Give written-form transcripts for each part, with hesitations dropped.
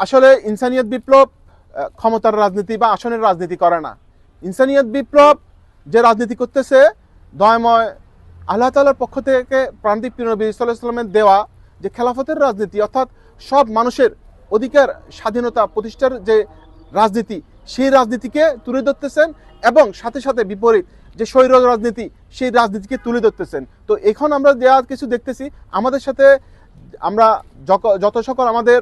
আসলে ইনসানিয়ত বিপ্লব ক্ষমতার রাজনীতি বা আসনের রাজনীতি করে না। ইনসানিয়ত বিপ্লব যে রাজনীতি করতেছে, দয়াময় আল্লাহ তাআলার পক্ষ থেকে প্রান্তিক প্রিয় নবী সাল্লাল্লাহু আলাইহি ওয়াসাল্লামের দেওয়া যে খেলাফতের রাজনীতি, অর্থাৎ সব মানুষের অধিকার স্বাধীনতা প্রতিষ্ঠার যে রাজনীতি, সেই রাজনীতিকে তুলে ধরতেছেন এবং সাথে সাথে বিপরীত যে স্বৈর রাজনীতি, সেই রাজনীতিকে তুলে ধরতেছেন। তো এখন আমরা যা কিছু দেখতেছি, আমাদের সাথে আমরা যত সকল আমাদের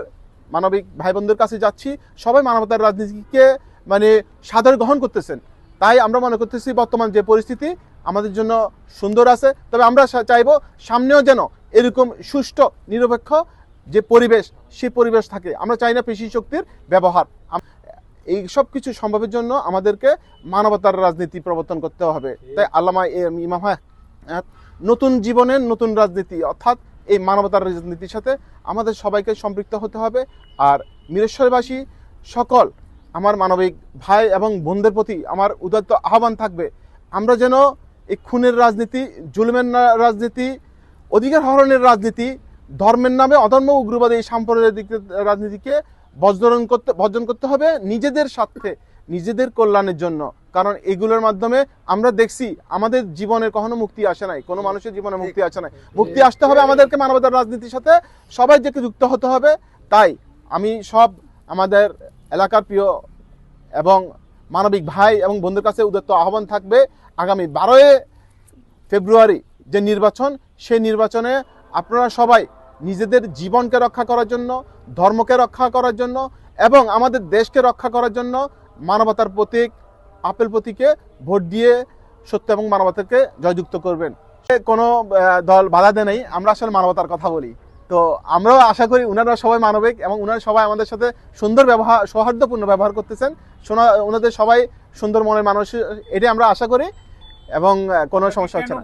মানবিক ভাই বোনদের কাছে যাচ্ছি, সবাই মানবতার রাজনীতিকে মানে সাদরে গ্রহণ করতেছেন। তাই আমরা মনে করতেছি বর্তমান যে পরিস্থিতি আমাদের জন্য সুন্দর আছে, তবে আমরা চাইবো সামনেও যেন এরকম সুষ্ঠু নিরপেক্ষ যে পরিবেশ, সেই পরিবেশ থাকে। আমরা চাই না পেশি শক্তির ব্যবহার। এই সব কিছু সম্ভবের জন্য আমাদেরকে মানবতার রাজনীতি প্রবর্তন করতে হবে। তাই আল্লামা ইমাম নতুন জীবনের নতুন রাজনীতি, অর্থাৎ এই মানবতার রাজনীতির সাথে আমাদের সবাইকে সম্পৃক্ত হতে হবে। আর মিরেশ্বরবাসী সকল আমার মানবিক ভাই এবং বোনদের প্রতি আমার উদাত্ত আহ্বান থাকবে, আমরা যেন এই খুনের রাজনীতি, জুলুমের রাজনীতি, অধিকার হরণের রাজনীতি, ধর্মের নামে অধর্ম উগ্রবাদী এই সাম্প্রদায়িক রাজনীতিকে বর্জন করতে হবে নিজেদের স্বার্থে, নিজেদের কল্যাণের জন্য। কারণ এগুলোর মাধ্যমে আমরা দেখছি আমাদের জীবনের কখনো মুক্তি আসে নাই, কোনো মানুষের জীবনে মুক্তি আসে নাই। মুক্তি আসতে হবে আমাদেরকে মানবতার রাজনীতির সাথে সবাই যে যুক্ত হতে হবে। তাই আমি সব আমাদের এলাকার প্রিয় এবং মানবিক ভাই এবং বন্ধুর কাছে উদাত্ত আহ্বান থাকবে, আগামী 12 ফেব্রুয়ারি যে নির্বাচন, সেই নির্বাচনে আপনারা সবাই নিজেদের জীবনকে রক্ষা করার জন্য, ধর্মকে রক্ষা করার জন্য এবং আমাদের দেশকে রক্ষা করার জন্য মানবতার প্রতীক আপেল প্রতীকে ভোট দিয়ে সত্য এবং মানবতাকে জয়যুক্ত করবেন। কোনো দল বাধা দেয় নাই, আমরা আসলে মানবতার কথা বলি। তো আমরাও আশা করি ওনারা সবাই মানবিক এবং ওনারা সবাই আমাদের সাথে সুন্দর ব্যবহার, সৌহার্দ্যপূর্ণ ব্যবহার করতেছেন। ওনাদের সবাই সুন্দর মনের মানুষ, এটাই আমরা আশা করি এবং কোনো সমস্যা হচ্ছে না।